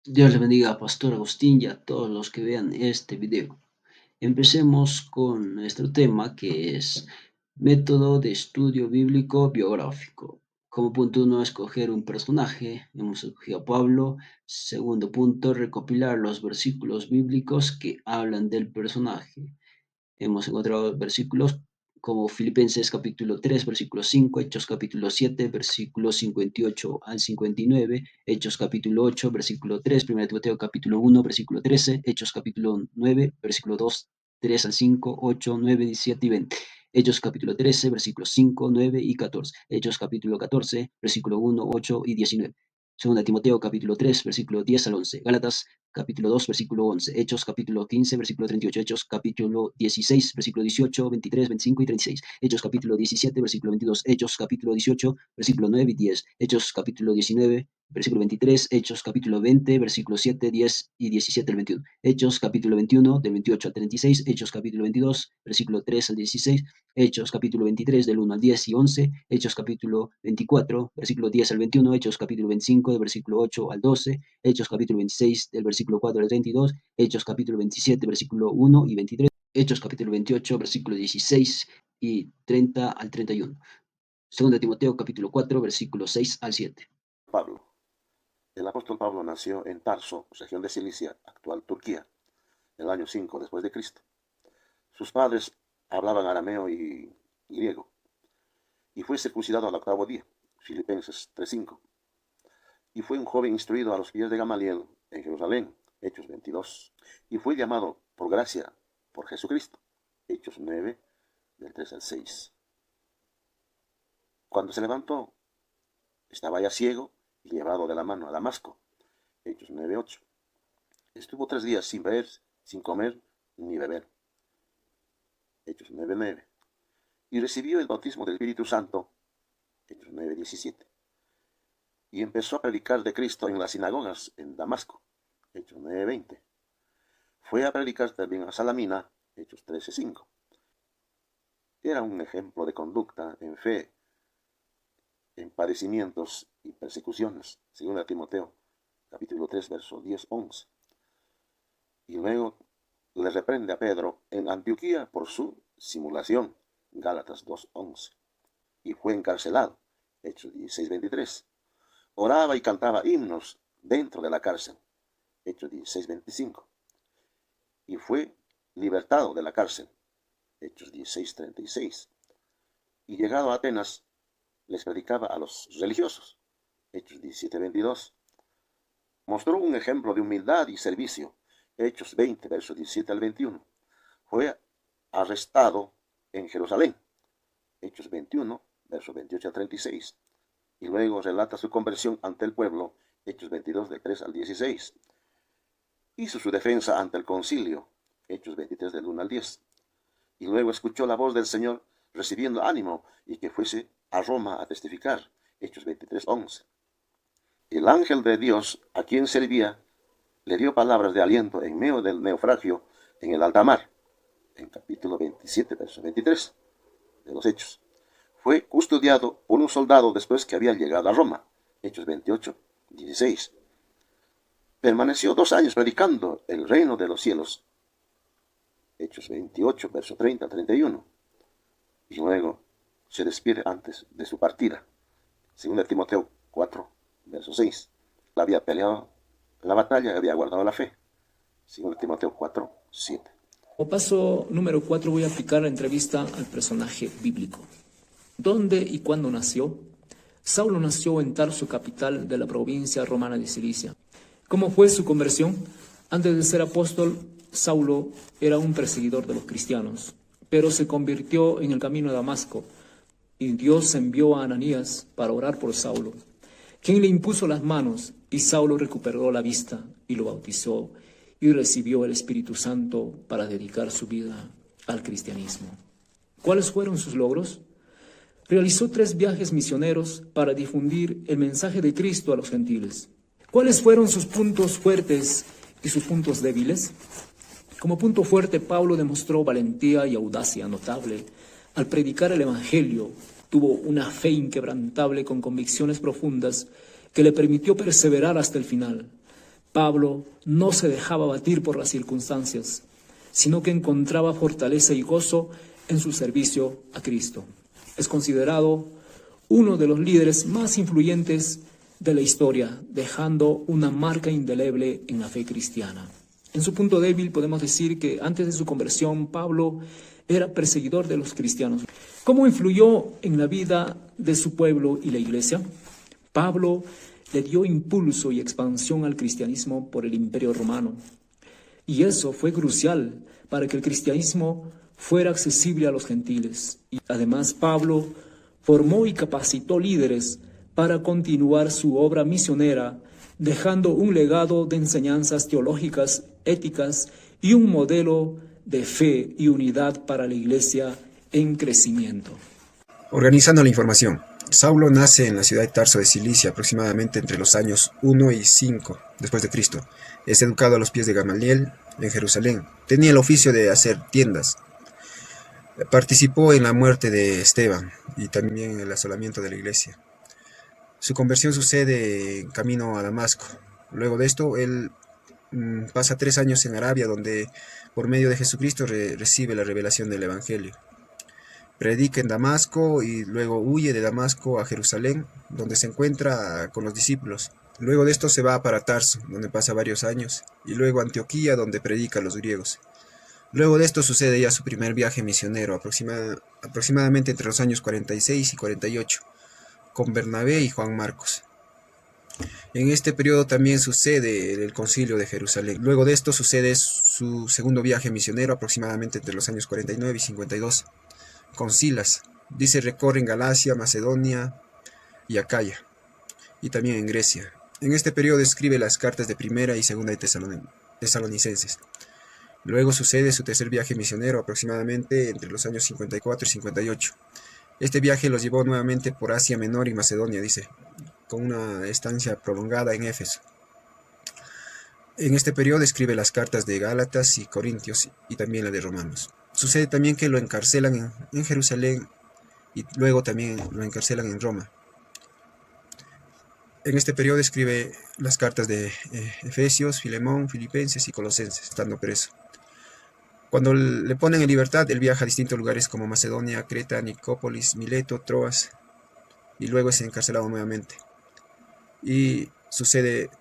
Dios le bendiga, Pastor Agustín, y a todos los que vean este video. Empecemos con nuestro tema, que es método de estudio bíblico biográfico. Como punto uno, escoger un personaje. Hemos escogido a Pablo. Segundo punto, recopilar los versículos bíblicos que hablan del personaje. Hemos encontrado versículos como Filipenses capítulo 3, versículo 5, Hechos capítulo 7, versículos 58 al 59, Hechos capítulo 8, versículo 3, 1 Timoteo capítulo 1, versículo 13, Hechos capítulo 9, versículo 2, 3 al 5, 8, 9, 17 y 20. Hechos capítulo 13, versículos 5, 9 y 14. Hechos capítulo 14, versículo 1, 8 y 19. Segunda Timoteo capítulo 3, versículo 10 al 11. Gálatas capítulo 2, versículo 11. Hechos capítulo 15, versículo 38. Hechos capítulo 16, versículo 18, 23, 25 y 36. Hechos capítulo 17, versículo 22. Hechos capítulo 18, versículo 9 y 10. Hechos capítulo 19, versículo 23. Hechos capítulo 20, versículo 7, 10 y 17 al 21. Hechos capítulo 21, del 28 al 36. Hechos capítulo 22, versículo 3 al 16. Hechos capítulo 23, del 1 al 10 y 11. Hechos capítulo 24, versículo 10 al 21. Hechos capítulo 25, del versículo 8 al 12. Hechos capítulo 26, del versículo 4 al 32. Hechos capítulo 27, versículo 1 y 23. Hechos capítulo 28, versículo 16 y 30 al 31. Segunda Timoteo capítulo 4, versículo 6 al 7. Pablo. El apóstol Pablo nació en Tarso, región de Cilicia, actual Turquía, en el año 5 después de Cristo. Sus padres hablaban arameo y griego, y fue circuncidado al octavo día, Filipenses 3:5. Y fue un joven instruido a los pies de Gamaliel en Jerusalén, Hechos 22. Y fue llamado por gracia por Jesucristo, Hechos 9, del 3 al 6. Cuando se levantó, estaba ya ciego y llevado de la mano a Damasco, Hechos 9:8. Estuvo 3 días sin ver, sin comer ni beber, Hechos 9:9. Y recibió el bautismo del Espíritu Santo, Hechos 9:17. Y empezó a predicar de Cristo en las sinagogas en Damasco, Hechos 9:20. Fue a predicar también a Salamina, Hechos 13:5. Era un ejemplo de conducta en fe, en padecimientos y persecuciones, según Timoteo, capítulo 3, verso 10-11. Y luego le reprende a Pedro en Antioquía por su simulación, Gálatas 2:11. Y fue encarcelado, Hechos 16:23. Oraba y cantaba himnos dentro de la cárcel, Hechos 16:25. Y fue libertado de la cárcel, Hechos 16:36. Y llegado a Atenas, les predicaba a los religiosos, Hechos 17:22. Mostró un ejemplo de humildad y servicio, Hechos 20, versos 17 al 21. Fue arrestado en Jerusalén, Hechos 21, versos 28 al 36. Y luego relata su conversión ante el pueblo, Hechos 22, del 3 al 16. Hizo su defensa ante el concilio, Hechos 23, del 1 al 10. Y luego escuchó la voz del Señor recibiendo ánimo y que fuese a Roma a testificar, Hechos 23:11. El ángel de Dios, a quien servía, le dio palabras de aliento en medio del naufragio en el alta mar, en capítulo 27, verso 23 de los Hechos. Fue custodiado por un soldado después que había llegado a Roma, Hechos 28:16. Permaneció 2 años predicando el reino de los cielos, Hechos 28, verso 30-31. Y luego se despide antes de su partida, según Timoteo 4, verso 6. Había peleado la batalla, había guardado la fe, según Timoteo 4, 7. Como paso número 4 voy a aplicar la entrevista al personaje bíblico. ¿Dónde y cuándo nació? Saulo nació en Tarso, capital de la provincia romana de Cilicia. ¿Cómo fue su conversión? Antes de ser apóstol, Saulo era un perseguidor de los cristianos, pero se convirtió en el camino de Damasco y Dios envió a Ananías para orar por Saulo, quien le impuso las manos y Saulo recuperó la vista y lo bautizó y recibió el Espíritu Santo para dedicar su vida al cristianismo. ¿Cuáles fueron sus logros? Realizó 3 viajes misioneros para difundir el mensaje de Cristo a los gentiles. ¿Cuáles fueron sus puntos fuertes y sus puntos débiles? Como punto fuerte, Pablo demostró valentía y audacia notable. Al predicar el Evangelio, tuvo una fe inquebrantable con convicciones profundas que le permitió perseverar hasta el final. Pablo no se dejaba abatir por las circunstancias, sino que encontraba fortaleza y gozo en su servicio a Cristo. Es considerado uno de los líderes más influyentes de la historia, dejando una marca indeleble en la fe cristiana. En su punto débil podemos decir que antes de su conversión, Pablo era perseguidor de los cristianos. ¿Cómo influyó en la vida de su pueblo y la iglesia? Pablo le dio impulso y expansión al cristianismo por el Imperio Romano. Y eso fue crucial para que el cristianismo fuera accesible a los gentiles. Y además, Pablo formó y capacitó líderes para continuar su obra misionera, dejando un legado de enseñanzas teológicas, éticas y un modelo de fe y unidad para la iglesia en crecimiento. Organizando la información. Saulo nace en la ciudad de Tarso de Cilicia aproximadamente entre los años 1 y 5 después de Cristo. Es educado a los pies de Gamaliel en Jerusalén. Tenía el oficio de hacer tiendas. Participó en la muerte de Esteban y también en el asolamiento de la iglesia. Su conversión sucede en camino a Damasco. Luego de esto, él pasa 3 años en Arabia, donde por medio de Jesucristo recibe la revelación del Evangelio. Predica en Damasco y luego huye de Damasco a Jerusalén, donde se encuentra con los discípulos. Luego de esto se va para Tarso, donde pasa varios años, y luego a Antioquía, donde predica a los griegos. Luego de esto sucede ya su primer viaje misionero, aproximadamente entre los años 46 y 48, con Bernabé y Juan Marcos. En este periodo también sucede el Concilio de Jerusalén. Luego de esto sucede su segundo viaje misionero, aproximadamente entre los años 49 y 52, con Silas. Dice recorren Galacia, Macedonia y Acaya, y también en Grecia. En este periodo escribe las cartas de Primera y Segunda de Tesalonicenses. Luego sucede su tercer viaje misionero, aproximadamente entre los años 54 y 58. Este viaje los llevó nuevamente por Asia Menor y Macedonia, dice, con una estancia prolongada en Éfeso. En este periodo escribe las cartas de Gálatas y Corintios y también la de Romanos. Sucede también que lo encarcelan en Jerusalén y luego también lo encarcelan en Roma. En este periodo escribe las cartas de Efesios, Filemón, Filipenses y Colosenses, estando preso. Cuando le ponen en libertad, él viaja a distintos lugares como Macedonia, Creta, Nicópolis, Mileto, Troas, y luego es encarcelado nuevamente. Y sucede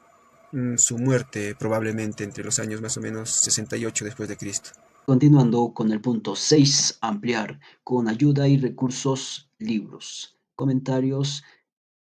su muerte probablemente entre los años más o menos 68 después de Cristo. Continuando con el punto 6, ampliar con ayuda y recursos libros. Comentarios.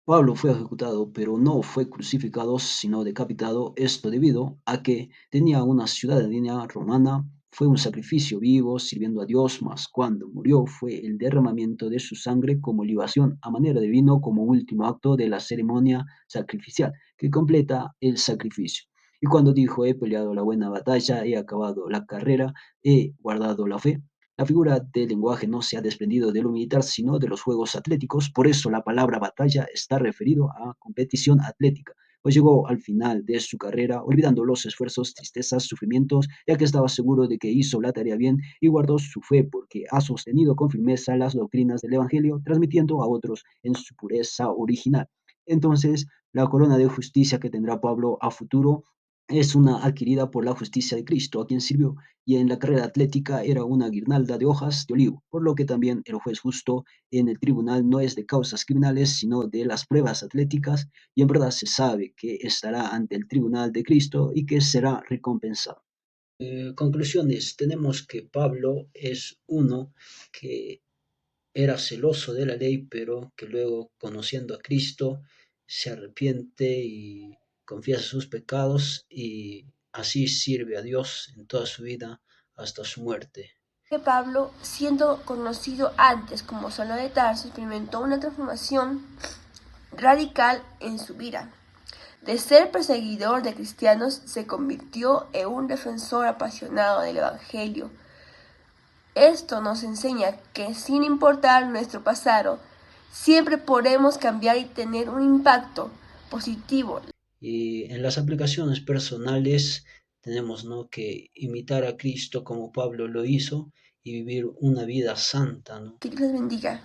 Pablo fue ejecutado, pero no fue crucificado, sino decapitado, esto debido a que tenía una ciudadanía romana, fue un sacrificio vivo, sirviendo a Dios, mas cuando murió fue el derramamiento de su sangre como libación a manera de vino como último acto de la ceremonia sacrificial, que completa el sacrificio. Y cuando dijo, he peleado la buena batalla, he acabado la carrera, he guardado la fe, la figura del lenguaje no se ha desprendido de lo militar, sino de los juegos atléticos. Por eso la palabra batalla está referido a competición atlética, pues llegó al final de su carrera, olvidando los esfuerzos, tristezas, sufrimientos, ya que estaba seguro de que hizo la tarea bien y guardó su fe, porque ha sostenido con firmeza las doctrinas del Evangelio, transmitiendo a otros en su pureza original. Entonces, la corona de justicia que tendrá Pablo a futuro es una adquirida por la justicia de Cristo, a quien sirvió, y en la carrera atlética era una guirnalda de hojas de olivo, por lo que también el juez justo en el tribunal no es de causas criminales, sino de las pruebas atléticas, y en verdad se sabe que estará ante el tribunal de Cristo y que será recompensado. Conclusiones, tenemos que Pablo es uno que era celoso de la ley, pero que luego, conociendo a Cristo, se arrepiente y confiesa sus pecados y así sirve a Dios en toda su vida hasta su muerte. Que Pablo, siendo conocido antes como Saulo de Tarso, experimentó una transformación radical en su vida. De ser perseguidor de cristianos, se convirtió en un defensor apasionado del Evangelio. Esto nos enseña que sin importar nuestro pasado, siempre podemos cambiar y tener un impacto positivo. Y en las aplicaciones personales tenemos, ¿no?, que imitar a Cristo como Pablo lo hizo y vivir una vida santa, ¿no? Que Dios les bendiga.